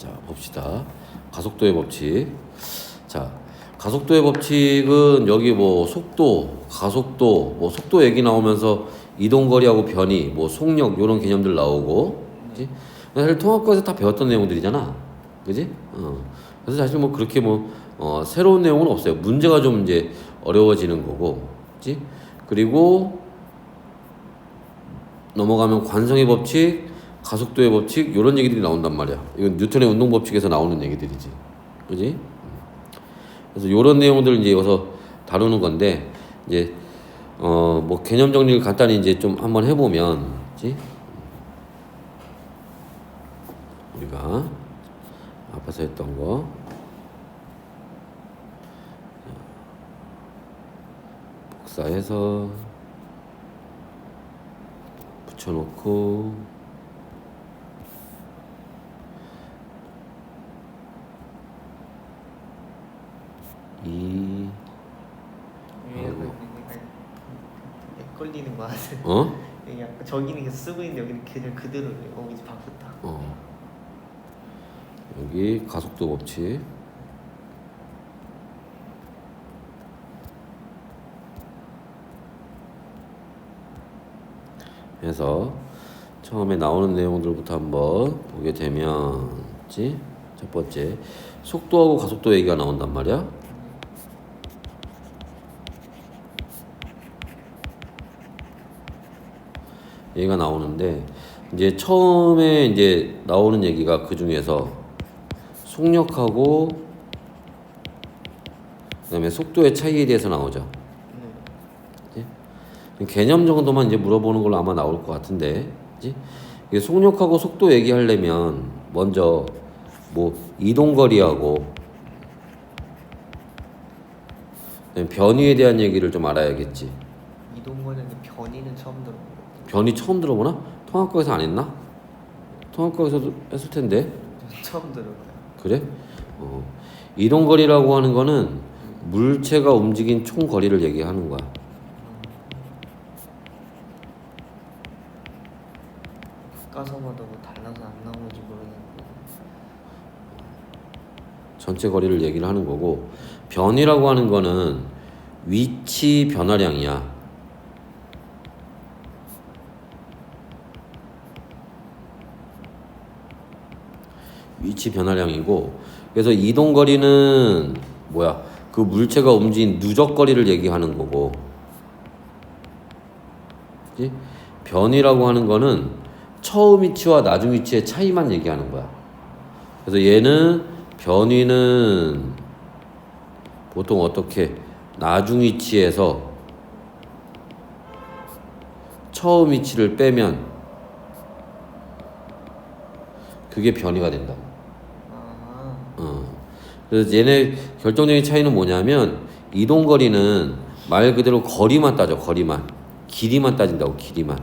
자, 봅시다. 가속도의 법칙. 자, 가속도의 법칙은 여기 뭐 속도, 가속도, 뭐 속도 얘기 나오면서 이동거리하고 변이, 뭐 속력 이런 개념들 나오고, 그지? 사실 통합과에서 다 배웠던 내용들이잖아, 그지? 그래서 사실 뭐 그렇게 뭐 새로운 내용은 없어요. 문제가 좀 이제 어려워지는 거고, 그지? 그리고 넘어가면 관성의 법칙, 가속도의 법칙 이런 얘기들이 나온단 말이야. 이건 뉴턴의 운동 법칙에서 나오는 얘기들이지, 그지? 그래서 이런 내용들을 이제 여기서 다루는 건데 이제 뭐 개념 정리를 간단히 이제 좀 한번 해보면, 그지? 우리가 앞에서 했던 거 복사해서 붙여놓고 헷갈리는 거 같아. 약간 저기는 계속 쓰고 있는데 여기는 그냥 그대로예요. 이제 바꿨다. 여기 가속도 법칙. 그래서 처음에 나오는 내용들부터 한번 보게 되면, 첫 번째 속도하고 가속도 얘기가 나온단 말이야. 얘가 나오는데 이제 처음에 이제 나오는 얘기가 그 중에서 속력하고 그다음에 속도의 차이에 대해서 나오죠. 개념 정도만 이제 물어보는 걸로 아마 나올 것 같은데, 그치? 이게 속력하고 속도 얘기하려면 먼저 뭐 이동거리하고 변위에 대한 얘기를 좀 알아야겠지. 이동거리는 변이는 처음 들어본 것 같아요. 변위 처음 들어보나? 통합과에서 안 했나? 통합과에서도 했을 텐데. 처음 들어봐요. 그래? 이동거리라고 하는 거는 물체가 움직인 총 거리를 얘기하는 거야. 가서마다 뭐 달라서 안 나오는지 모르겠고. 전체 거리를 얘기를 하는 거고, 변이라고 하는 거는 위치 변화량이야. 위치 변화량이고, 그래서 이동거리는 뭐야? 그 물체가 움직인 누적거리를 얘기하는 거고, 그치? 변이라고 하는 거는 처음 위치와 나중 위치의 차이만 얘기하는 거야. 그래서 얘는 변이는 보통 어떻게 나중 위치에서 처음 위치를 빼면 그게 변이가 된다고. 그래서 얘네 결정적인 차이는 뭐냐면 이동거리는 말 그대로 거리만 따져. 거리만. 길이만 따진다고. 길이만.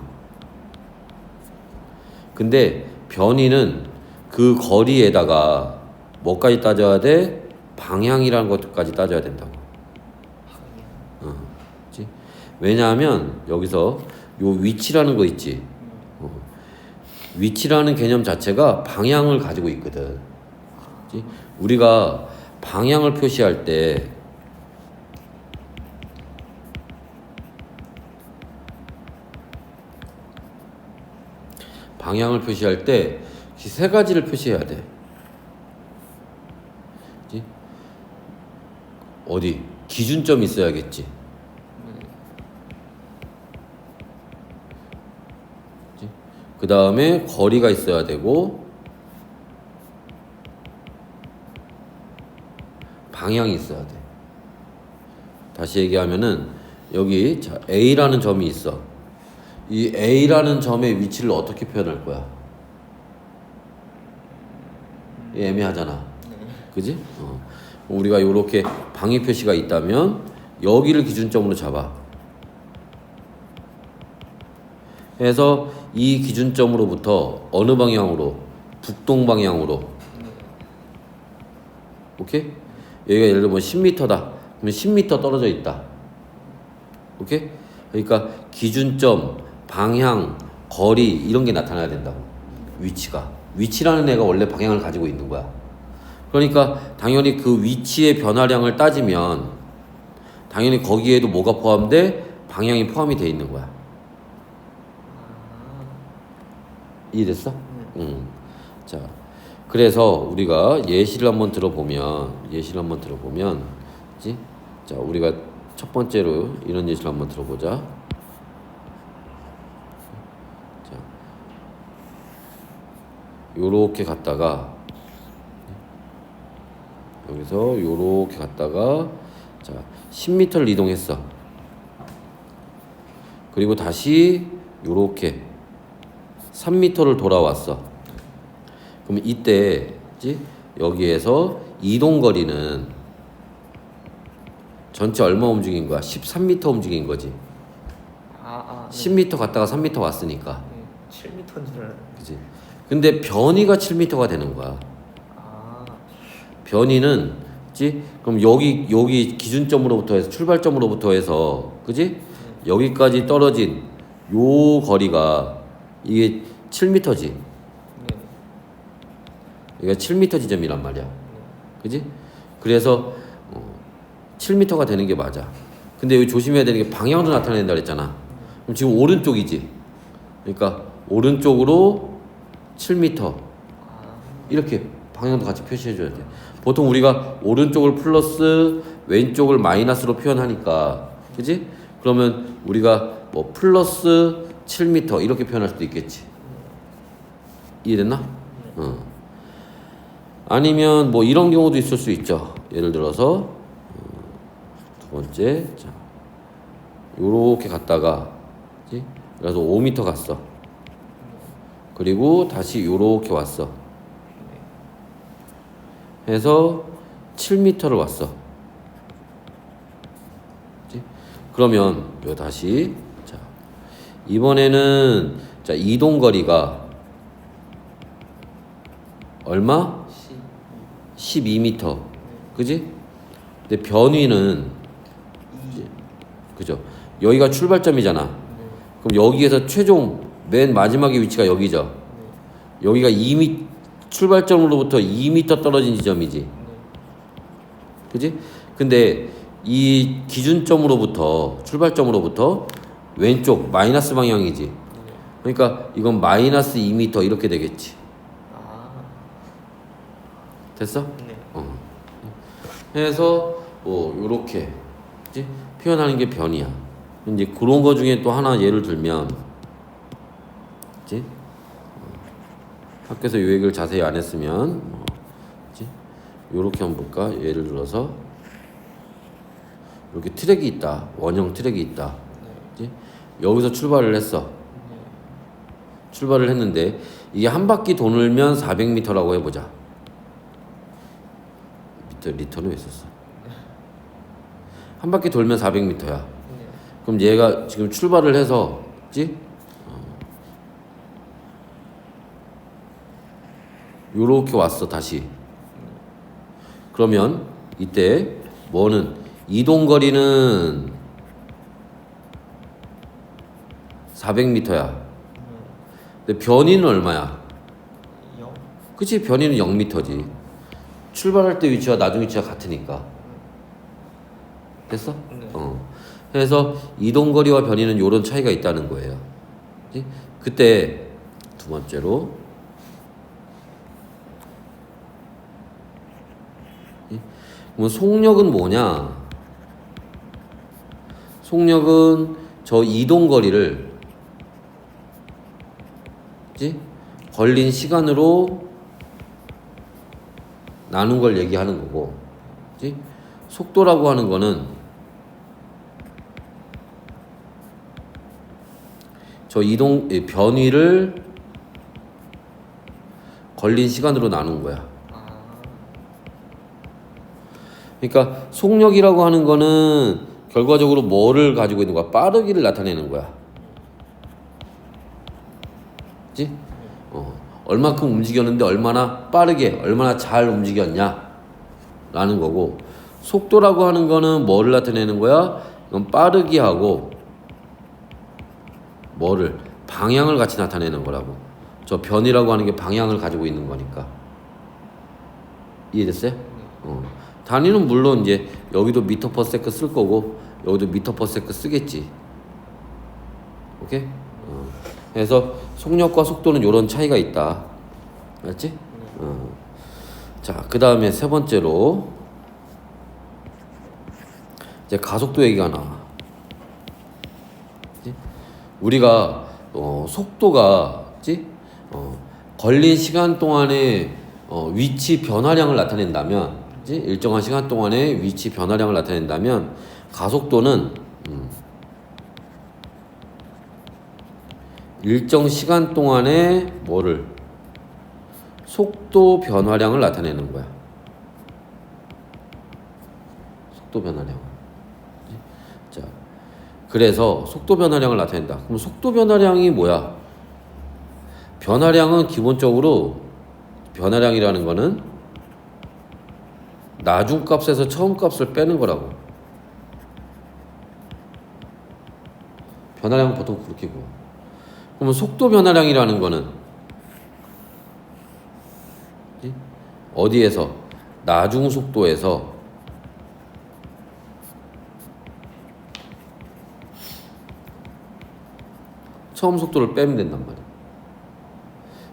근데 변이는 그 거리에다가 뭐까지 따져야 돼? 방향이라는 것까지 따져야 된다고. 그치? 왜냐하면 여기서 요 위치라는 거 있지. 위치라는 개념 자체가 방향을 가지고 있거든. 그치? 우리가 방향을 표시할 때 세 가지를 표시해야 돼. 그치? 어디? 기준점이 있어야겠지. 그 다음에 거리가 있어야 되고 방향이 있어야 돼. 다시 얘기하면은 여기 자, A라는 점이 있어. 이 A라는 점의 위치를 어떻게 표현할 거야? 애매하잖아. 그지? 우리가 이렇게 방위 표시가 있다면 여기를 기준점으로 잡아. 해서 이 기준점으로부터 어느 방향으로? 북동방향으로. 오케이? 여기가 예를 들면 10m다. 그러면 10m 떨어져 있다. 오케이? 그러니까 기준점, 방향, 거리 이런 게 나타나야 된다고. 위치가. 위치라는 애가 원래 방향을 가지고 있는 거야. 그러니까 당연히 그 위치의 변화량을 따지면 당연히 거기에도 뭐가 포함돼? 방향이 포함이 돼 있는 거야. 아, 이해됐어? 자, 그래서 우리가 예시를 한번 들어보면, 그치? 자, 우리가 첫 번째로 이런 예시를 한번 들어보자. 자, 요렇게 갔다가, 여기서 요렇게 갔다가, 자, 10m를 이동했어. 그리고 다시 요렇게 3m를 돌아왔어. 그럼 이때 그치? 여기에서 이동 거리는 전체 얼마 움직인 거야? 13m 움직인 거지. 네. 10m 갔다가 3m 왔으니까. 네. 7m인 줄 알았는데. 그치? 근데 변이가 7m가 되는 거야. 아, 변이는 그치? 그럼 여기 기준점으로부터 해서 출발점으로부터 해서 그치? 여기까지 떨어진 요 거리가 이게 7m지. 네. 이게 7m 지점이란 말이야. 그지? 그래서 7m가 되는 게 맞아. 근데 여기 조심해야 되는 게 방향으로 나타낸다 그랬잖아. 그럼 지금 오른쪽이지. 그러니까 오른쪽으로 7m. 아, 이렇게 방향도 같이 표시해 줘야 돼. 보통 우리가 오른쪽을 플러스 왼쪽을 마이너스로 표현하니까. 그지? 그러면 우리가 뭐 플러스 7m 이렇게 표현할 수도 있겠지. 이해됐나? 아니면 뭐 이런 경우도 있을 수 있죠. 예를 들어서 두 번째, 자, 요렇게 갔다가, 그치? 그래서 5m 갔어. 그리고 다시 요렇게 왔어. 해서 7m를 왔어. 그치? 그러면 요 다시, 자, 이번에는 자, 이동 거리가 얼마? 12m. 그지? 근데 변위는 그죠? 여기가 출발점이잖아. 그럼 여기에서 최종 맨 마지막의 위치가 여기죠. 여기가 2m 출발점으로부터 2m 떨어진 지점이지. 그지? 근데 이 기준점으로부터 출발점으로부터 왼쪽 마이너스 방향이지. 그러니까 이건 마이너스 2m 이렇게 되겠지. 아, 됐어? 네. 해서 요렇게 그치? 표현하는 게 변이야. 이제 그런 거 중에 또 하나 예를 들면, 그치? 학교에서 요 얘기를 자세히 안 했으면, 그치? 요렇게 한번 볼까? 예를 들어서 이렇게 트랙이 있다. 원형 트랙이 있다. 그치? 여기서 출발을 했어. 출발을 했는데 이게 한 바퀴 돌면 400m라고 해보자. 리터는 왜 썼어? 한 바퀴 돌면 400m야. 그럼 얘가 지금 출발을 해서, 그치? 요렇게 왔어, 다시. 그러면 이때 뭐는 이동 거리는 400m야. 근데 변이는 얼마야? 0? 그치? 변이는 0m지. 출발할 때 위치와 나중 위치가 같으니까. 됐어? 네. 그래서 이동거리와 변이는 이런 차이가 있다는 거예요. 그치? 그때 두 번째로 그럼 속력은 뭐냐? 속력은 저 이동거리를 그치? 걸린 시간으로 나눈 걸 얘기하는 거고, 그치? 속도라고 하는 거는 저 변위를 걸린 시간으로 나눈 거야. 그러니까 속력이라고 하는 거는 결과적으로 뭐를 가지고 있는 거야? 빠르기를 나타내는 거야. 그치? 얼마큼 움직였는데 얼마나 빠르게, 얼마나 잘 움직였냐? 라는 거고, 속도라고 하는 거는 뭐를 나타내는 거야? 이건 빠르기하고, 방향을 같이 나타내는 거라고. 저 변이라고 하는 게 방향을 가지고 있는 거니까. 이해됐어요? 단위는 물론 이제 여기도 미터 퍼 세컨 쓸 거고 여기도 미터 퍼 세컨 쓰겠지. 오케이? 그래서 속력과 속도는 이런 차이가 있다. 알았지? 자, 그 다음에 세 번째로 이제 가속도 얘기가 나와. 그치? 우리가 속도가 그치? 걸린 시간 동안에 위치 변화량을 나타낸다면 그치? 일정한 시간 동안에 위치 변화량을 나타낸다면 가속도는 일정 시간 동안에 뭐를 속도 변화량을 나타내는 거야. 속도 변화량. 자, 그래서 속도 변화량을 나타낸다. 그럼 속도 변화량이 뭐야? 변화량은 기본적으로 변화량이라는 거는 나중 값에서 처음 값을 빼는 거라고. 변화량은 보통 그렇게 구워. 그러면 속도 변화량이라는 거는 어디에서? 나중 속도에서 처음 속도를 빼면 된단 말이야.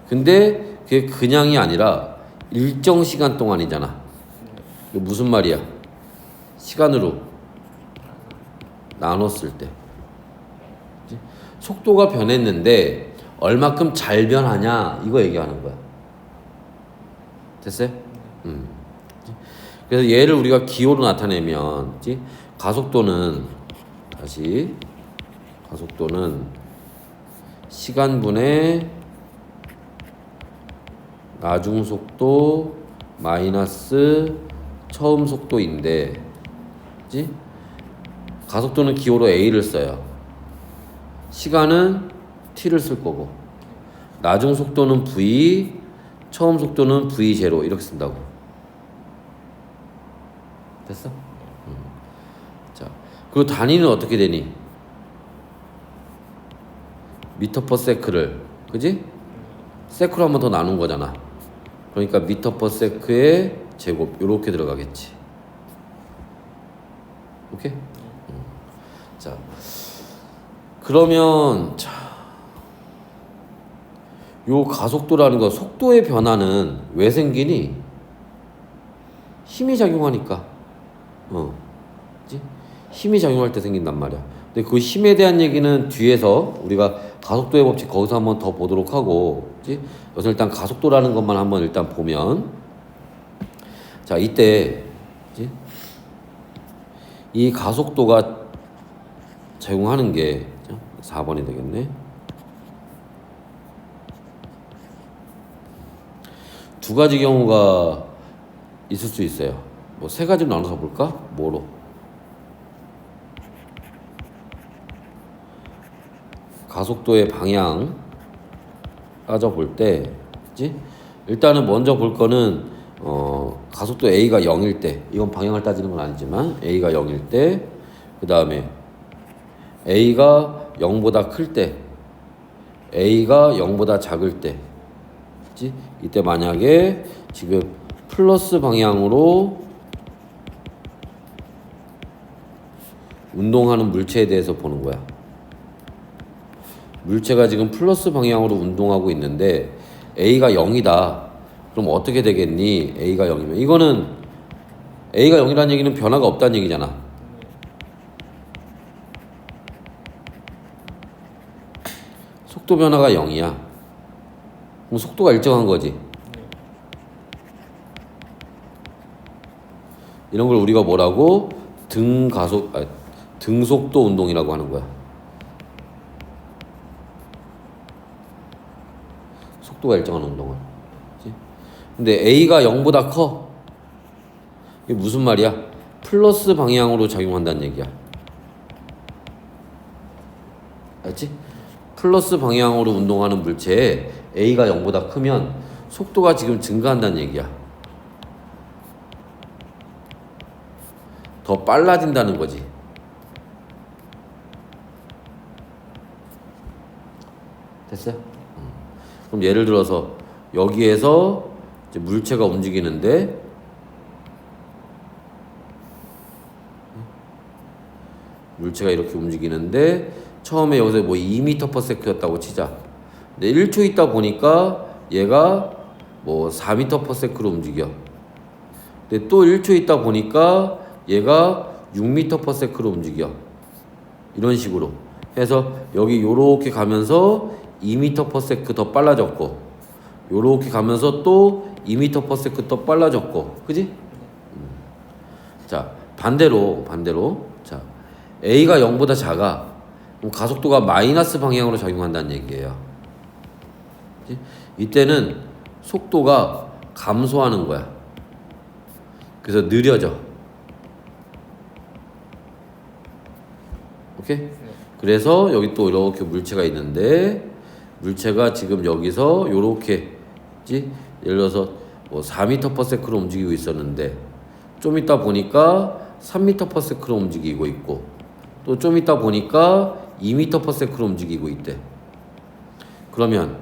근데 그게 그냥이 아니라 일정 시간 동안이잖아. 이게 무슨 말이야? 시간으로 나눴을 때. 속도가 변했는데 얼마큼 잘 변하냐 이거 얘기하는 거야. 됐어요? 그래서 얘를 우리가 기호로 나타내면 가속도는 다시 가속도는 시간분의 나중 속도 마이너스 처음 속도인데 가속도는 기호로 A를 써요. 시간은 T를 쓸 거고 나중 속도는 V, 처음 속도는 V0 이렇게 쓴다고. 됐어? 자, 그리고 단위는 어떻게 되니? 미터 퍼 세크를, 그지? 세크로 한 번 더 나눈 거잖아. 그러니까 미터 퍼 세크의 제곱 이렇게 들어가겠지. 오케이? 자, 그러면 요 가속도라는 거, 속도의 변화는 왜 생기니? 힘이 작용하니까. 그치? 힘이 작용할 때 생긴단 말이야. 근데 그 힘에 대한 얘기는 뒤에서 우리가 가속도의 법칙 거기서 한번 더 보도록 하고, 그치? 여기서 일단 가속도라는 것만 한번 일단 보면, 자, 이때, 그치? 이 가속도가 작용하는 게 4번이 되겠네. 두 가지 경우가 있을 수 있어요. 뭐 세 가지로 나눠서 볼까? 뭐로? 가속도의 방향 따져볼 때, 그치? 일단은 먼저 볼 거는 가속도 A가 0일 때, 이건 방향을 따지는 건 아니지만 A가 0일 때, 그 다음에 A가 0보다 클 때, A가 0보다 작을 때, 그치? 이때 만약에 지금 플러스 방향으로 운동하는 물체에 대해서 보는 거야. 물체가 지금 플러스 방향으로 운동하고 있는데 A가 0이다. 그럼 어떻게 되겠니? A가 0이면 이거는 A가 0이라는 얘기는 변화가 없다는 얘기잖아. 속도 변화가 0이야. 그럼 속도가 일정한 거지. 이런 걸 우리가 뭐라고? 등속도 운동이라고 하는 거야. 속도가 일정한 운동을. 그치? 근데 A가 0보다 커. 이게 무슨 말이야? 플러스 방향으로 작용한다는 얘기야. 알지? 플러스 방향으로 운동하는 물체에 A가 0보다 크면 속도가 지금 증가한다는 얘기야. 더 빨라진다는 거지. 됐어요? 그럼 예를 들어서 여기에서 이제 물체가 움직이는데 물체가 이렇게 움직이는데 처음에 여기서 뭐 2m/s였다고 치자. 근데 1초 있다 보니까 얘가 뭐 4m/s로 움직여. 근데 또 1초 있다 보니까 얘가 6m/s로 움직여. 이런 식으로 해서 여기 요렇게 가면서 2m/s 더 빨라졌고 요렇게 가면서 또 2m/s 더 빨라졌고 그지? 자 반대로 자 A가 0보다 작아. 그럼 가속도가 마이너스 방향으로 작용한다는 얘기예요. 그치? 이때는 속도가 감소하는 거야. 그래서 느려져. 오케이? 그래서 여기 또 이렇게 물체가 있는데 물체가 지금 여기서 요렇게 예를 들어서 뭐 4m/s로 움직이고 있었는데 좀 있다 보니까 3m/s로 움직이고 있고 또 좀 있다 보니까 2m/s로 움직이고 있대. 그러면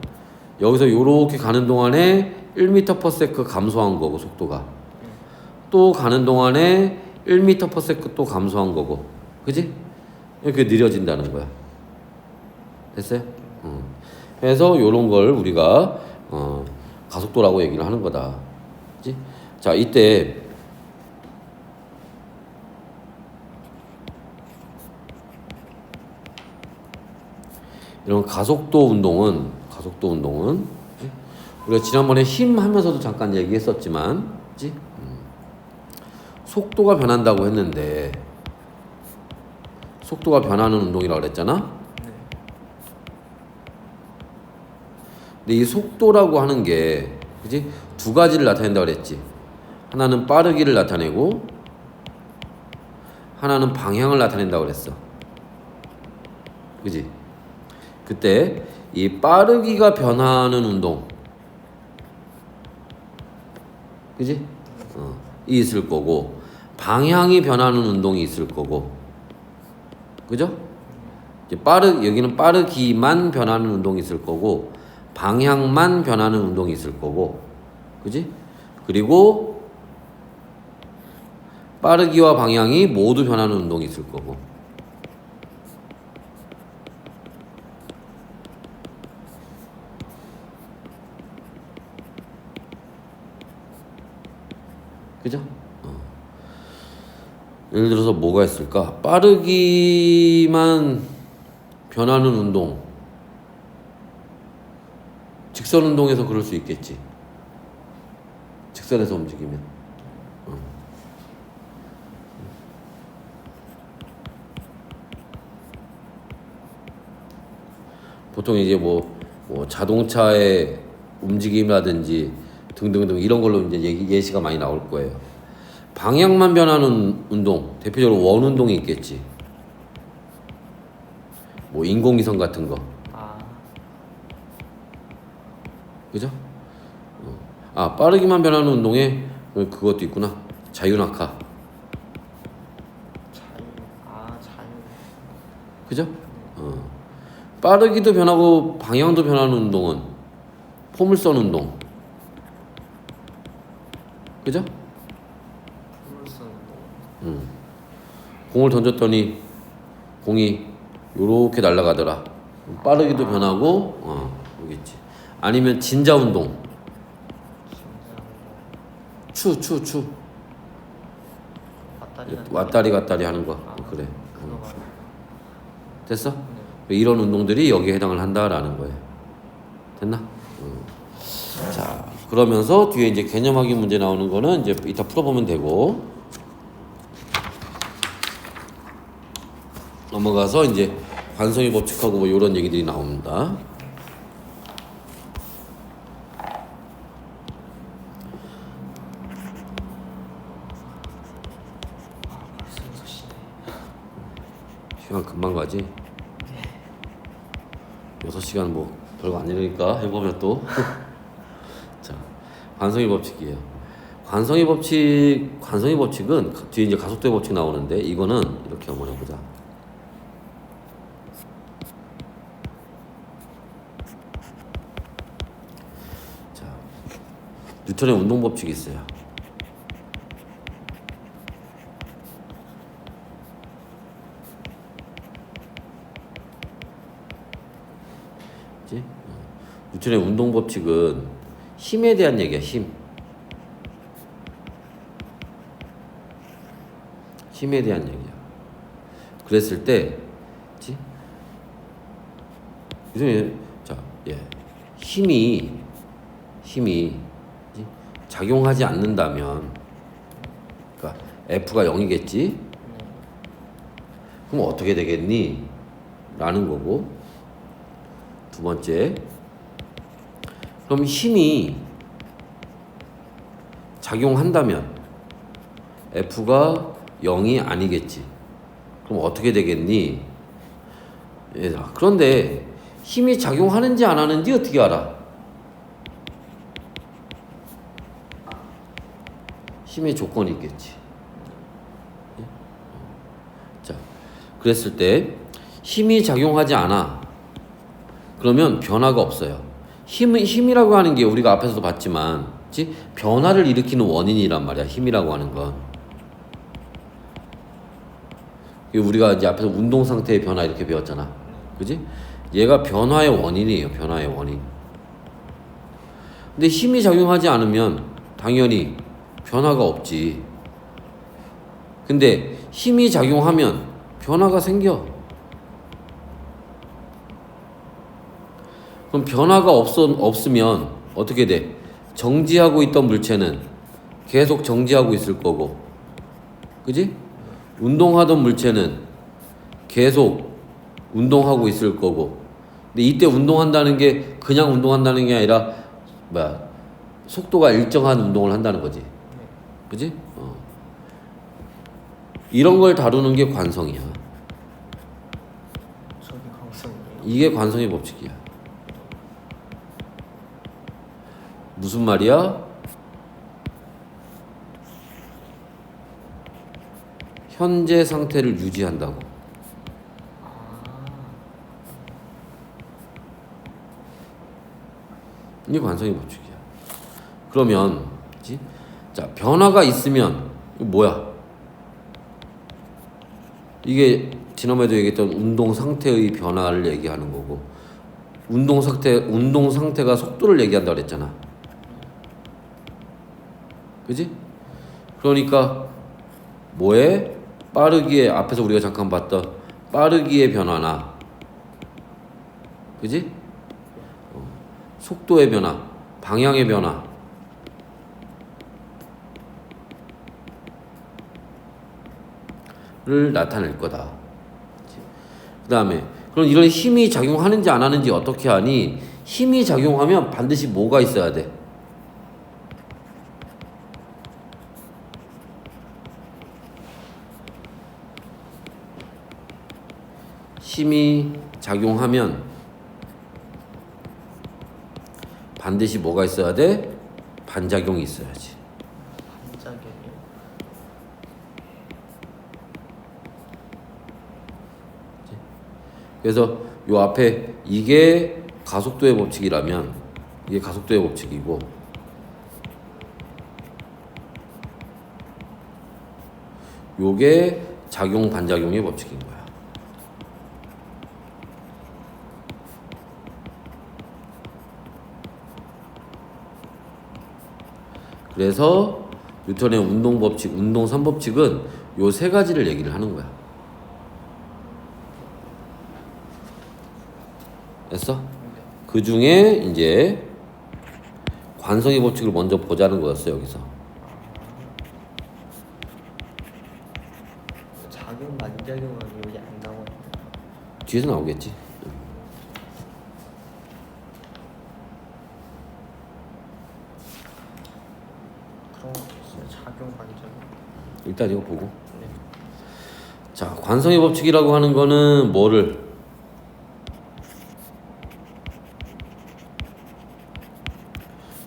여기서 요렇게 가는 동안에 1m/s 감소한 거고 속도가 또 가는 동안에 1m/s 또 감소한 거고 그지? 이렇게 느려진다는 거야. 됐어요? 그래서 요런 걸 우리가 가속도라고 얘기를 하는 거다. 그지? 자 이때 이런 가속도 운동은 우리가 지난번에 힘 하면서도 잠깐 얘기했었지만 그치? 속도가 변한다고 했는데 속도가 변하는 운동이라고 그랬잖아. 근데 이 속도라고 하는 게 그치? 두 가지를 나타낸다고 그랬지. 하나는 빠르기를 나타내고 하나는 방향을 나타낸다고 그랬어. 그치? 그때 이 빠르기가 변하는 운동 그지? 이 있을 거고 방향이 변하는 운동이 있을 거고 그죠? 이제 여기는 빠르기만 변하는 운동이 있을 거고 방향만 변하는 운동이 있을 거고 그지? 그리고 빠르기와 방향이 모두 변하는 운동이 있을 거고 그죠? 예를 들어서 뭐가 있을까? 빠르기만 변하는 운동. 직선 운동에서 그럴 수 있겠지. 직선에서 움직이면. 보통 이제 뭐 자동차의 움직임이라든지 등등등 이런 걸로 이제 예시가 많이 나올 거예요. 방향만 변하는 운동, 대표적으로 원 운동이 있겠지. 뭐 인공위성 같은 거. 그죠? 빠르기만 변하는 운동에 그것도 있구나. 자유낙하. 자유. 그죠? 빠르기도 변하고 방향도 변하는 운동은 포물선 운동. 그죠? 공을 던졌더니 공이 요렇게 날아가더라. 빠르기도 변하고 여기 있지. 아니면 진자 운동. 추. 왔다리 갔다리 하는 거. 그래. 됐어? 이런 운동들이 여기에 해당을 한다라는 거예요. 됐나? 자, 그러면서 뒤에 이제 개념 확인 문제 나오는 거는 이제 이따 풀어보면 되고 넘어가서 이제 관성의 법칙하고 뭐 이런 얘기들이 나옵니다. 시간 금방 가지. 6시간 뭐 별거 아니니까 해보면 또. 자, 관성의 법칙이에요. 관성의 법칙은 뒤에 이제 가속도의 법칙 나오는데 이거는 이렇게 한번 해보자. 뉴턴의 운동 법칙이 있어요. 그치? 뉴턴의 운동 법칙은 힘에 대한 얘기야. 힘에 대한 얘기야. 그랬을 때, 그치? 자, 힘이 그치? 작용하지 않는다면, 그러니까 F가 0이겠지? 그럼 어떻게 되겠니? 라는 거고. 두 번째, 그럼 힘이 작용한다면 F가 0이 아니겠지. 그럼 어떻게 되겠니? 얘들아, 그런데 힘이 작용하는지 안 하는지 어떻게 알아? 힘의 조건이 있겠지. 자, 그랬을 때 힘이 작용하지 않아. 그러면 변화가 없어요. 힘이라고 하는 게 우리가 앞에서도 봤지만, 그치? 변화를 일으키는 원인이란 말이야. 힘이라고 하는 건. 우리가 이제 앞에서 운동 상태의 변화 이렇게 배웠잖아. 그지? 얘가 변화의 원인이에요. 변화의 원인. 근데 힘이 작용하지 않으면 당연히 변화가 없지. 근데 힘이 작용하면 변화가 생겨. 그럼 변화가 없으면 어떻게 돼? 정지하고 있던 물체는 계속 정지하고 있을 거고, 그지? 운동하던 물체는 계속 운동하고 있을 거고. 근데 이때 운동한다는 게 그냥 운동한다는 게 아니라 속도가 일정한 운동을 한다는 거지. 그지? 이런 걸 다루는 게 관성이야. 저기 강성이에요. 이게 관성의 법칙이야. 무슨 말이야? 현재 상태를 유지한다고. 이게 관성의 법칙이야. 그러면, 그치? 자, 변화가 있으면 이거 뭐야? 이게 지난번에도 얘기했던 운동 상태의 변화를 얘기하는 거고, 운동 상태가 속도를 얘기한다 그랬잖아. 그지? 그러니까 뭐에? 빠르기에, 앞에서 우리가 잠깐 봤던 빠르기의 변화나, 그지? 속도의 변화, 방향의 변화를 나타낼 거다. 그 다음에 그럼 이런 힘이 작용하는지 안 하는지 어떻게 하니? 힘이 작용하면 반드시 뭐가 있어야 돼? 힘이 작용하면 반드시 뭐가 있어야 돼? 반작용이 있어야지. 반작용이요? 그래서 요 앞에 이게 가속도의 법칙이라면 이게 가속도의 법칙이고, 요게 작용 반작용의 법칙인 거야. 그래서 뉴턴의 운동 법칙, 운동 3법칙은 요 세 가지를 얘기를 하는 거야. 됐어? 그 중에 이제 관성의 법칙을 먼저 보자는 거였어, 여기서. 작용 반작용은 여기 안 나와요. 뒤에서 나오겠지. 그런 거 있어요. 작용 반작용. 일단 이거 보고. 네. 자, 관성의 법칙이라고 하는 거는 뭐를?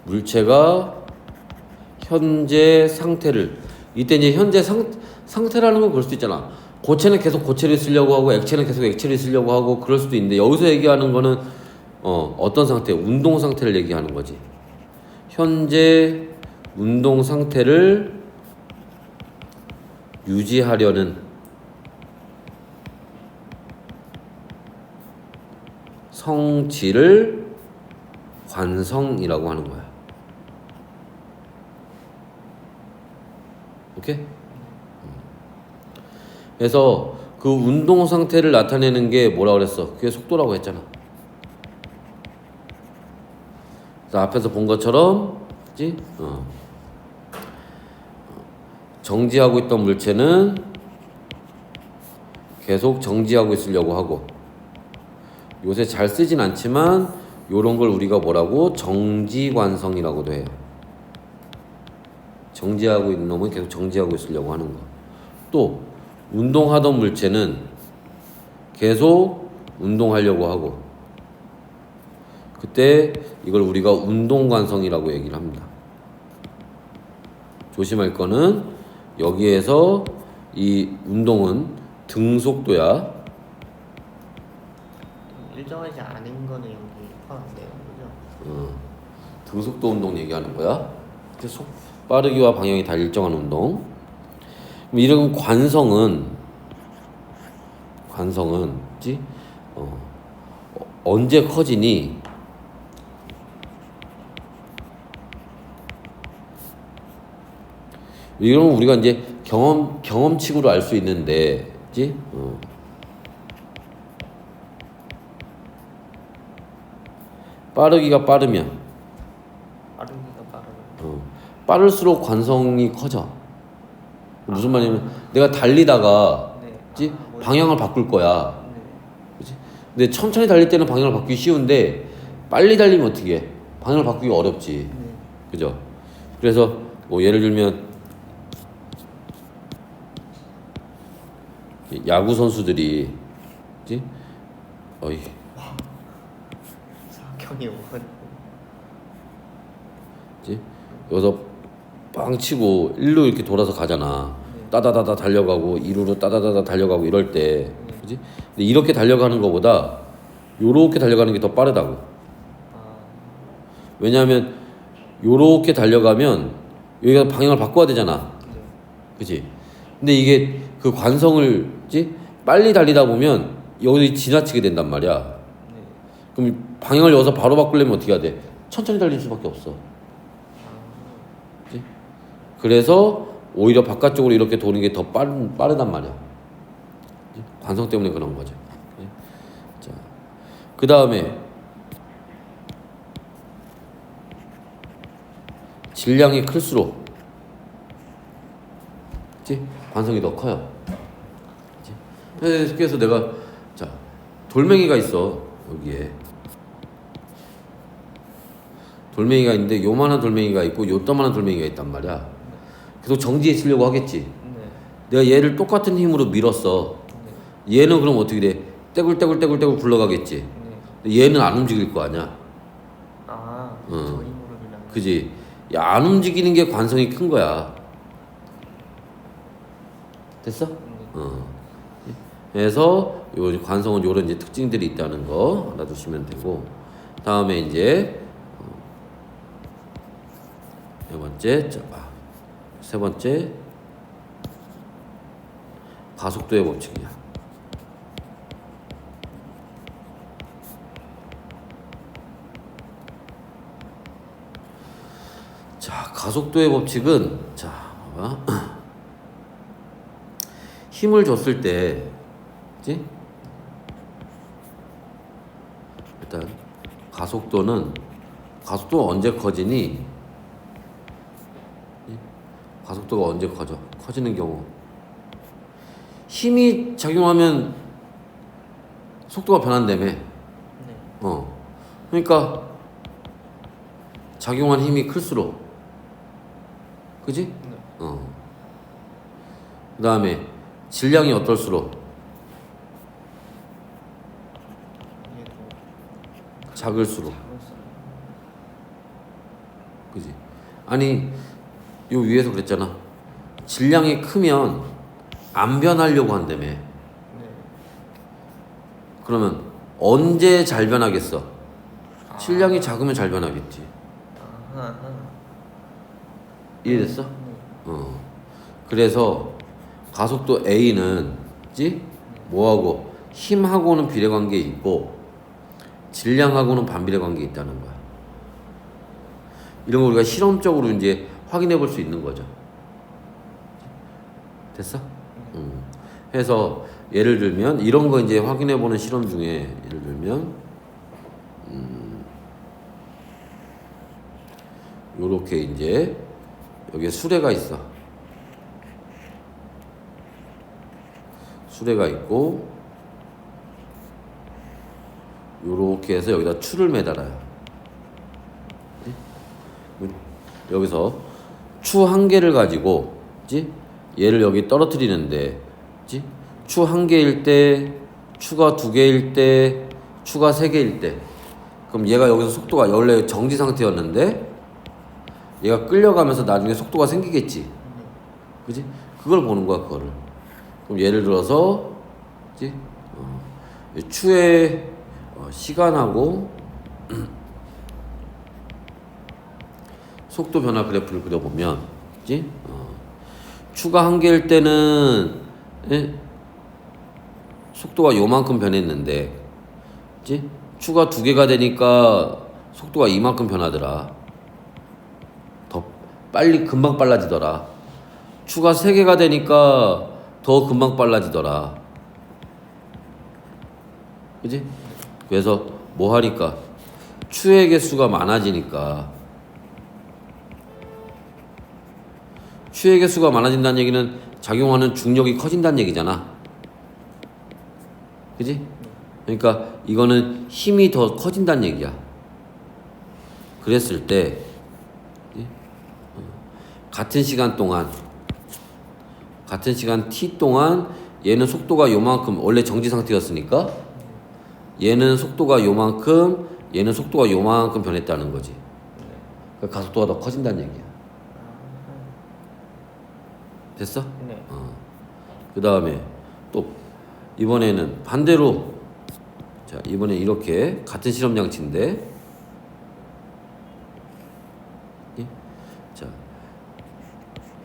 물체가 현재 상태를, 이때 이제 현재 상태라는 건 그럴 수도 있잖아. 고체는 계속 고체를 쓰려고 하고 액체는 계속 액체를 쓰려고 하고 그럴 수도 있는데, 여기서 얘기하는 거는 어떤 상태? 운동 상태를 얘기하는 거지. 현재 운동 상태를 유지하려는 성질을 관성이라고 하는 거야. 오케이? 그래서 그 운동 상태를 나타내는 게 뭐라 그랬어? 그게 속도라고 했잖아. 그래서 앞에서 본 것처럼, 그치? 정지하고 있던 물체는 계속 정지하고 있으려고 하고, 요새 잘 쓰진 않지만 요런 걸 우리가 뭐라고? 정지관성이라고도 해요. 정지하고 있는 놈은 계속 정지하고 있으려고 하는 거. 또 운동하던 물체는 계속 운동하려고 하고, 그때 이걸 우리가 운동관성이라고 얘기를 합니다. 조심할 거는 여기에서 이 운동은 등속도야. 일정하지 않은 거는 여기 포함돼요, 그죠? 등속도 운동 얘기하는 거야. 빠르기와 방향이 다 일정한 운동. 이런 관성은 뭐지? 언제 커지니? 이런 우리가 이제 경험칙으로 알 수 있는데, 그지? 빠르기가 빠르면, 빠를수록 관성이 커져. 무슨 말이냐면 내가 달리다가, 네. 그치? 방향을 바꿀 거야. 네. 그치? 근데 천천히 달릴 때는 방향을 바꾸기 쉬운데 빨리 달리면 어떻게 해? 방향을 바꾸기 어렵지. 네. 그죠? 그래서 뭐 예를 들면 야구 선수들이, 그치? 어이, 사경이 오건. 그치? 여기서 빵 치고 1루 이렇게 돌아서 가잖아. 네. 따다다다 달려가고 2루로 따다다다 달려가고 이럴 때, 그치? 근데 이렇게 달려가는 것보다 요렇게 달려가는 게 더 빠르다고. 왜냐하면 요렇게 달려가면 여기가 방향을 바꿔야 되잖아. 네. 그치? 근데 이게 그 관성을, 그치? 빨리 달리다 보면 여기 지나치게 된단 말이야. 네. 그럼 방향을 여기서 바로 바꾸려면 어떻게 해야 돼? 천천히 달릴 수밖에 없어. 그치? 그래서 오히려 바깥쪽으로 이렇게 도는 게 더 빠르단 말이야. 그치? 관성 때문에 그런 거죠. 그치? 자, 그 다음에 질량이 클수록, 그치? 관성이 더 커요. 그치? 그래서 내가, 자, 돌멩이가 있어, 여기에. 돌멩이가 있는데 요만한 돌멩이가 있고 요따만한 돌멩이가 있단 말이야. 계속 정지해 쓰려고 하겠지. 네. 내가 얘를 똑같은 힘으로 밀었어. 얘는 그럼 어떻게 돼? 떼굴떼굴떼굴떼굴 굴러가겠지. 네. 근데 얘는 안 움직일 거 아니야. 저 힘으로 그냥. 그지? 야, 안 움직이는 게 관성이 큰 거야. 됐어? 그래서 요 관성은 요런 이제 특징들이 있다는 거 알아두시면 되고, 다음에 이제 세 번째 가속도의 법칙이야. 자, 가속도의 법칙은, 자, 봐봐. 힘을 줬을 때, 그치? 일단 가속도가 언제 커지니? 가속도가 언제 커지는 경우, 힘이 작용하면 속도가 변한다며. 네. 그러니까 작용한 힘이 클수록, 그지? 네. 그 다음에 질량이 어떨수록, 이게 더 작을수록, 작을수록. 그지? 아니, 요 위에서 그랬잖아. 질량이 크면 안 변하려고 한다며. 네. 그러면 언제 잘 변하겠어? 질량이 작으면 잘 변하겠지. 아하. 이해됐어? 그래서 가속도 A는 지 뭐하고 힘하고는 비례관계에 있고 질량하고는 반비례 관계에 있다는 거야. 이런 거 우리가 실험적으로 이제 확인해 볼 수 있는 거죠. 됐어? 해서 예를 들면 이런 거 이제 확인해 보는 실험 중에 예를 들면 요렇게 이제 여기에 수레가 있어. 수레가 있고 요렇게 해서 여기다 추를 매달아요. 여기서 추 한 개를 가지고 얘를 여기 떨어뜨리는데 추 한 개일 때, 추가 두 개일 때, 추가 세 개일 때, 그럼 얘가 여기서 속도가 원래 정지 상태였는데 얘가 끌려가면서 나중에 속도가 생기겠지. 그지? 그걸 보는 거야, 그거를. 그럼 예를 들어서 추의 시간하고 속도 변화 그래프를 그려보면 추가 한 개일 때는 속도가 요만큼 변했는데 추가 두 개가 되니까 속도가 이만큼 변하더라. 더 빨리 금방 빨라지더라. 추가 세 개가 되니까 더 금방 빨라지더라. 그지? 그래서 뭐 하니까 추의 개수가 많아지니까 추의 개수가 많아진다는 얘기는 작용하는 중력이 커진다는 얘기잖아. 그지? 그러니까 이거는 힘이 더 커진다는 얘기야. 그랬을 때 같은 시간 t 동안 얘는 속도가 요만큼 원래 정지 상태였으니까 얘는 속도가 요만큼 얘는 속도가 요만큼 변했다는 거지. 그러니까 가속도가 더 커진다는 얘기야. 됐어? 네. 그 다음에 또 이번에는 반대로 자 이번에 이렇게 같은 실험 장치인데 자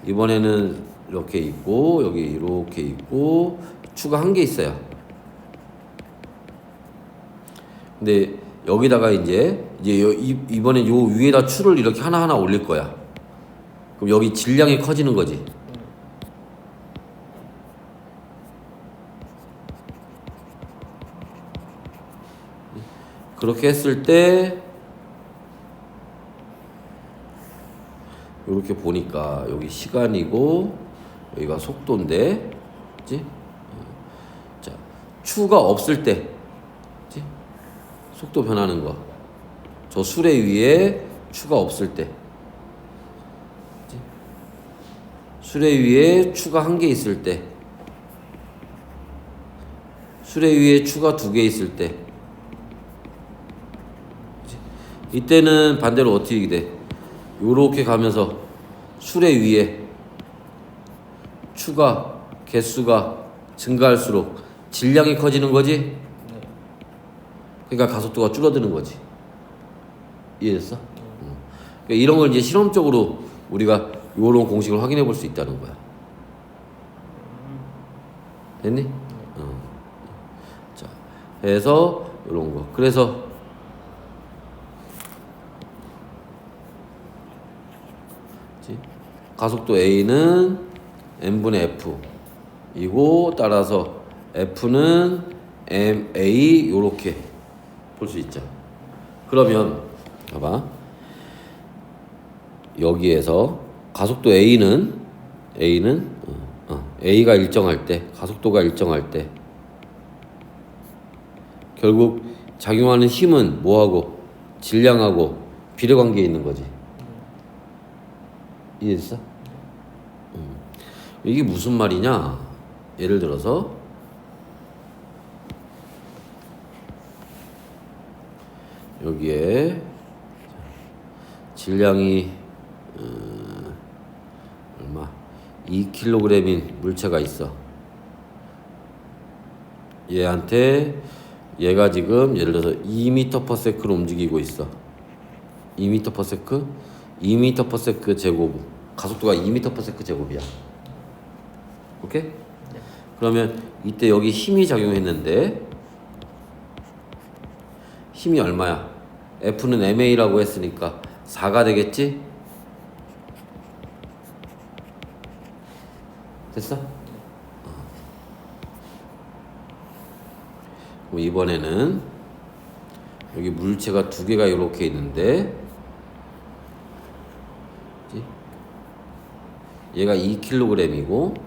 이번에는 이렇게 있고 여기 이렇게 있고 추가 한 개 있어요. 근데 여기다가 이제 이번에 요 위에다 추를 이렇게 하나하나 올릴 거야. 그럼 여기 질량이 커지는 거지. 그렇게 했을 때 이렇게 보니까 여기 시간이고 여기가 속도인데, 그치? 자 추가 없을 때, 그치? 속도 변하는 거. 저 수레 위에 추가 없을 때, 그치? 수레 위에 추가 한 개 있을 때, 수레 위에 추가 두 개 있을 때. 이때는 반대로 어떻게 돼? 요렇게 가면서 수레 위에 추가 개수가 증가할수록 질량이 커지는 거지? 그러니까 가속도가 줄어드는 거지. 이해됐어? 그러니까 이런 걸 이제 실험적으로 우리가 요런 공식을 확인해 볼 수 있다는 거야. 됐니? 자, 해서 요런 거. 그래서 가속도 A는 M분의 F 이고 따라서 F는 MA 요렇게 볼 수 있죠. 그러면 봐봐 여기에서 가속도 A는 A가 일정할 때 가속도가 일정할 때 결국 작용하는 힘은 뭐하고 질량하고 비례관계에 있는 거지. 이해됐어? 이게 무슨 말이냐? 예를 들어서 여기에 질량이 얼마? 2kg인 물체가 있어. 얘한테 얘가 지금 예를 들어서 2m/s로 움직이고 있어. 2m/s? 2m/s 제곱 가속도가 2m/s 제곱이야. 오케이? 네. 그러면 이때 여기 힘이 작용했는데 힘이 얼마야? F는 ma라고 했으니까 4가 되겠지? 됐어? 그럼 이번에는 여기 물체가 두 개가 이렇게 있는데 그치? 얘가 2kg이고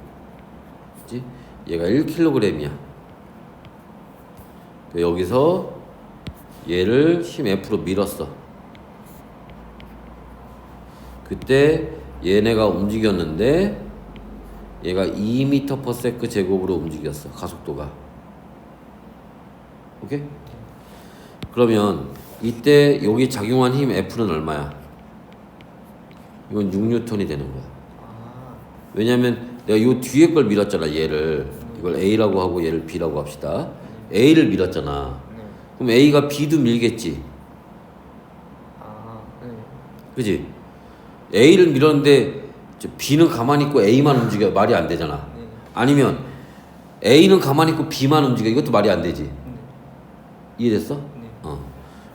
그치? 얘가 1kg이야. 여기서 얘를 힘 F로 밀었어. 그때 얘네가 움직였는데 얘가 2m/s 제곱으로 움직였어. 가속도가. 오케이? 그러면 이때 여기 작용한 힘 F는 얼마야? 이건 6N이 되는 거야. 아, 왜냐면 내가 요 뒤에 걸 밀었잖아. 얘를 이걸 A라고 하고 얘를 B라고 합시다. A를 밀었잖아. 네. 그럼 A가 B도 밀겠지. 아, 네. 그지? A를 밀었는데 B는 가만히 있고 A만 움직여. 말이 안 되잖아. 네. 아니면 A는 가만히 있고 B만 움직여. 이것도 말이 안 되지. 네. 이해됐어? 네.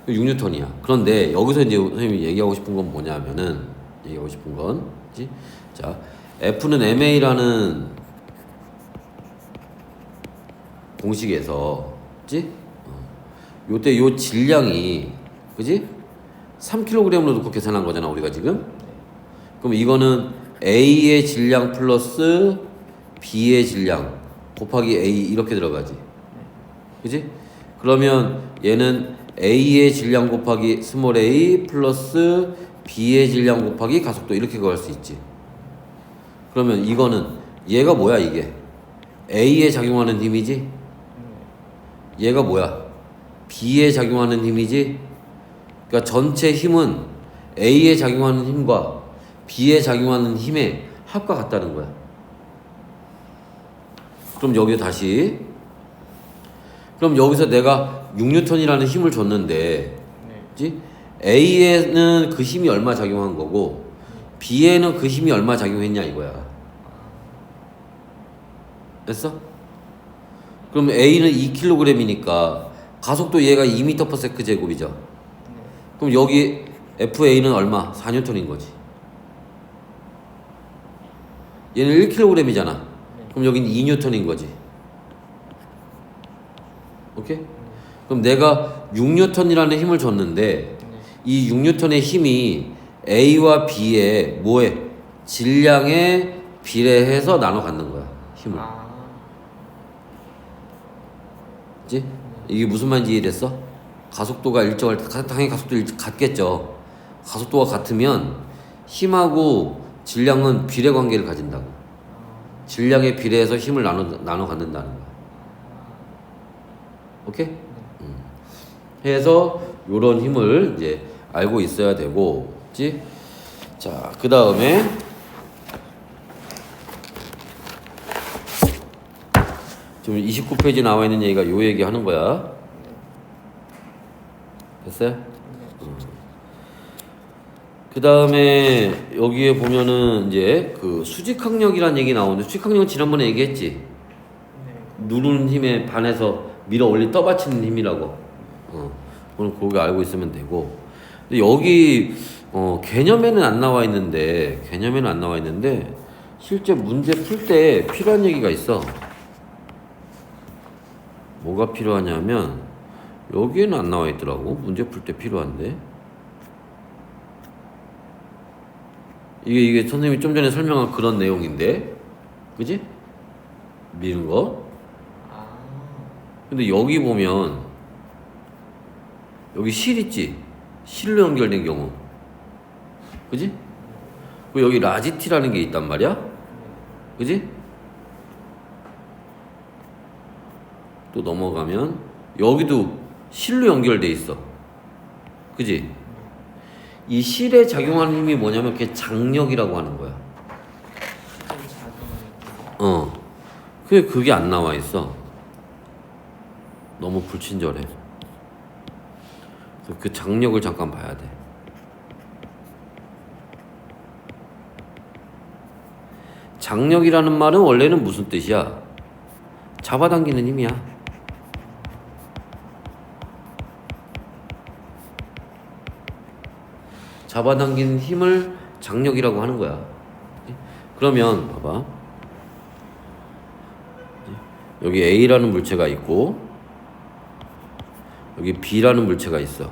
6N이야. 그런데 여기서 이제 선생님이 얘기하고 싶은 건 뭐냐면은 얘기하고 싶은 건 그치? 자, F는 ma라는 공식에서 그치? 요때 요 질량이 그지? 3kg으로 놓고 계산한 거잖아 우리가 지금. 그럼 이거는 A의 질량 플러스 B의 질량 곱하기 A 이렇게 들어가지. 그지? 그러면 얘는 A의 질량 곱하기 스몰 a 플러스 B의 질량 곱하기 가속도 이렇게 구할 수 있지. 그러면 이거는 얘가 뭐야 이게? A에 작용하는 힘이지? 얘가 뭐야? B에 작용하는 힘이지? 그러니까 전체 힘은 A에 작용하는 힘과 B에 작용하는 힘의 합과 같다는 거야. 그럼 여기 다시 그럼 여기서 내가 6N이라는 힘을 줬는데 네. 그치? A에는 그 힘이 얼마 작용한 거고 B에는 그 힘이 얼마 작용했냐 이거야. 됐어? 그럼 A는 2kg이니까 가속도 얘가 2m/s 제곱이죠. 네. 그럼 여기 FA는 얼마? 4N인 거지. 얘는 1kg이잖아. 그럼 여기는 2N인 거지. 오케이? 그럼 내가 6N이라는 힘을 줬는데 네. 이 6N의 힘이 A와 B의 뭐에? 질량에 비례해서 나눠 갖는 거야. 힘을. 아, 그치? 이게 무슨 말인지 이해됐어? 가속도가 일정할 때 당연히 가속도 같겠죠. 가속도가 같으면 힘하고 질량은 비례 관계를 가진다고. 질량에 비례해서 힘을 나눠 갖는다는 거야. 오케이? 해서 요런 힘을 이제 알고 있어야 되고, 그치? 자, 그 다음에 지금 29페이지 나와 있는 얘기가 요 얘기 하는 거야. 됐어요? 그 다음에 여기에 보면은 이제 그 수직항력이라는 얘기 나오는데 수직항력은 지난번에 얘기했지. 네. 누르는 힘에 반해서 밀어 올리 떠받치는 힘이라고. 오늘 그거 알고 있으면 되고. 근데 여기 개념에는 안 나와 있는데 실제 문제 풀 때 필요한 얘기가 있어. 뭐가 필요하냐면 여기에는 안 나와 있더라고. 문제 풀 때 필요한데. 이게 선생님이 좀 전에 설명한 그런 내용인데, 그지? 미는 거. 아, 근데 여기 보면 여기 실 있지? 실로 연결된 경우, 그지? 그 여기 라지티라는 게 있단 말이야, 그지? 또 넘어가면 여기도 실로 연결돼 있어, 그지? 이 실에 작용하는 힘이 뭐냐면 그게 장력이라고 하는 거야. 그게 안 나와 있어. 너무 불친절해. 그 장력을 잠깐 봐야 돼. 장력이라는 말은 원래는 무슨 뜻이야? 잡아당기는 힘이야. 잡아당기는 힘을 장력이라고 하는 거야. 그러면 봐봐. 여기 A라는 물체가 있고 여기 B라는 물체가 있어.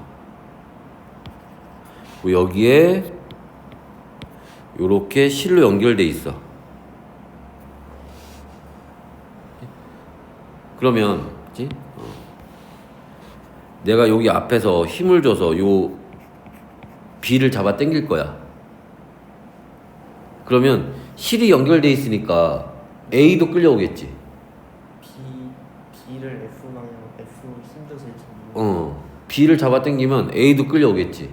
여기에 요렇게 실로 연결돼 있어. 그러면 그치? 내가 여기 앞에서 힘을 줘서 요 B를 잡아 당길 거야. 그러면 실이 연결돼 있으니까 A도 끌려오겠지. B를 F 방향 F 힘줘서 이렇게. B를 잡아 당기면 A도 끌려오겠지.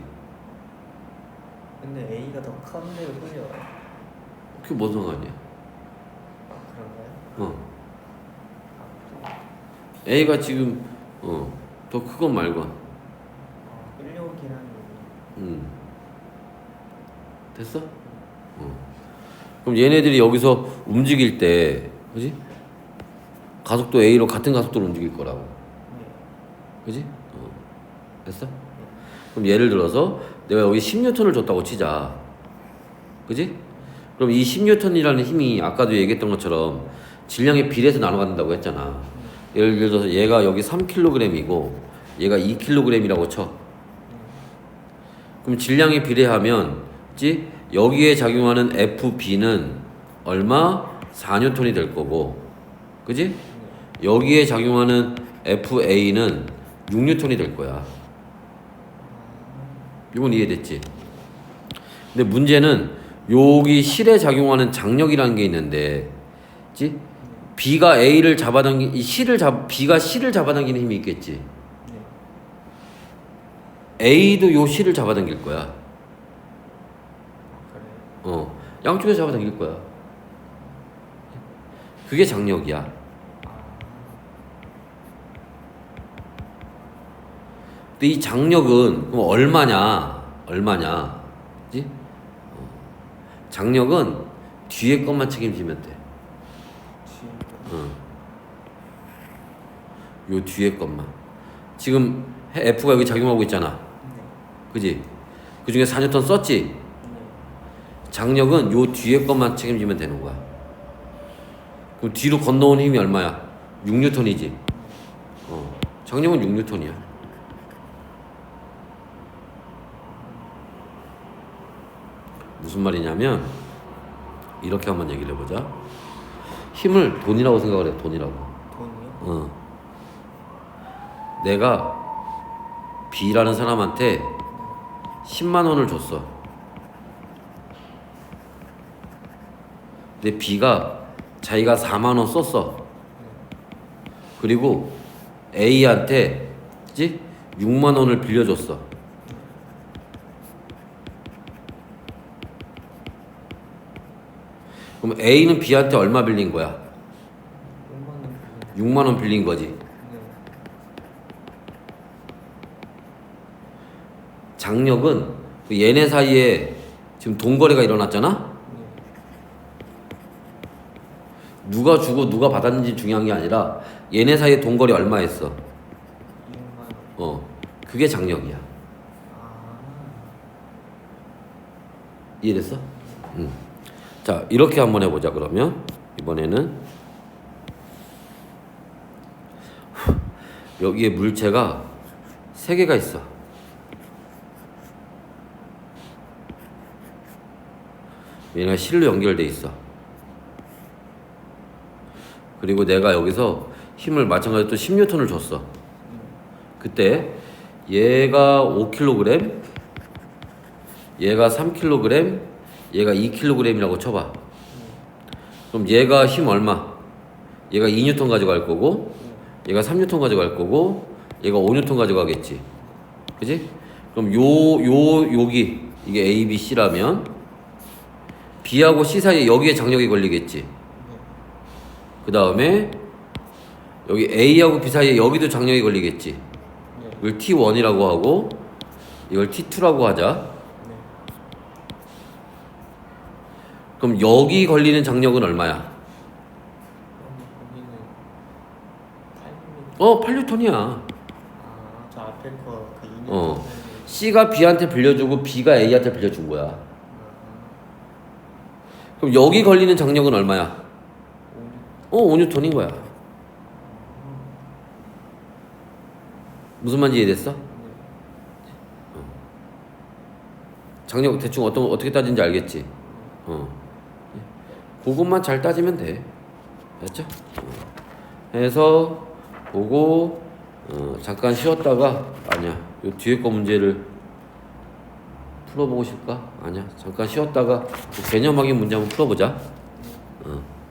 근데 A가 더 큰 데로 끌려와요. 그게 뭔 상관이야? 아 그런가요? A가 지금 더 크건 말건. 끌려오긴 하는데. 됐어? 그럼 얘네들이 여기서 움직일 때, 그지? 가속도 A로 같은 가속도로 움직일 거라고. 네. 그지? 됐어? 그럼 예를 들어서 내가 여기 10N을 줬다고 치자. 그지? 그럼 이 10N이라는 힘이 아까도 얘기했던 것처럼 질량의 비례해서 나눠 갖는다고 했잖아. 예를 들어서 얘가 여기 3kg이고 얘가 2kg이라고 쳐. 그럼 질량에 비례하면 그치? 여기에 작용하는 FB는 얼마? 4N이 될 거고 그지? 여기에 작용하는 FA는 6N이 될 거야. 이건 이해됐지? 근데 문제는 여기 실에 작용하는 장력이라는 게 있는데 그치? B가 A를 잡아당기 B가 C를 잡아당기는 힘이 있겠지. A도 요 C를 잡아당길 거야. 양쪽에서 잡아당길 거야. 그게 장력이야. 근데 이 장력은 그럼 얼마냐? 그지? 장력은 뒤에 것만 책임지면 돼. 요 뒤에 것만. 지금 F가 여기 작용하고 있잖아. 그지? 그 중에 4N 썼지? 장력은 요 뒤에 것만 책임지면 되는 거야. 그럼 뒤로 건너온 힘이 얼마야? 6N이지. 장력은 6N이야. 무슨 말이냐면 이렇게 한번 얘기를 해보자. 힘을 돈이라고 생각을 해. 돈이라고. 돈이요? 내가 B라는 사람한테 10만 원을 줬어. 근데 B가 자기가 4만 원 썼어. 그리고 A한테 그치? 6만 원을 빌려줬어. 그럼 A는 B한테 얼마 빌린 거야? 6만 원 빌린 거지. 장력은 얘네 사이에 지금 돈 거래가 일어났잖아? 누가 주고 누가 받았는지 중요한 게 아니라 얘네 사이에 돈 거래 얼마 했어? 6만 원. 그게 장력이야. 이해됐어? 자, 이렇게 한번 해보자. 그러면 이번에는 여기에 물체가 3개가 있어. 얘네가 실로 연결돼 있어. 그리고 내가 여기서 힘을 마찬가지로 또 10N을 줬어. 그때 얘가 5kg, 얘가 3kg, 얘가 2kg이라고 쳐봐. 그럼 얘가 힘 얼마? 얘가 2N 가져갈 거고, 얘가 3N 가져갈 거고, 얘가 5N 가져가겠지. 그지? 그럼 여기 이게 A, B, C라면 B하고 C 사이에 여기에 장력이 걸리겠지. 그 다음에 여기 A하고 B 사이에 여기도 장력이 걸리겠지. 이걸 T1이라고 하고 이걸 T2라고 하자. 그럼 여기 걸리는 장력은 얼마야? 거기는 8mm. 8뉴턴이야. 저 앞에 거그 2년 어. C가 B한테 빌려주고 B가 A한테 빌려준 거야. 그럼 여기 걸리는 장력은 얼마야? 5뉴턴인 거야. 무슨 말인지 이해됐어? 장력 대충 어떻게 따지는지 알겠지? 그것만 잘 따지면 돼. 알았죠? 해서 보고 잠깐 쉬었다가 아니야. 요 뒤에 거 문제를 풀어보고 싶을까? 아니야. 잠깐 쉬었다가 개념 확인 문제 한번 풀어보자.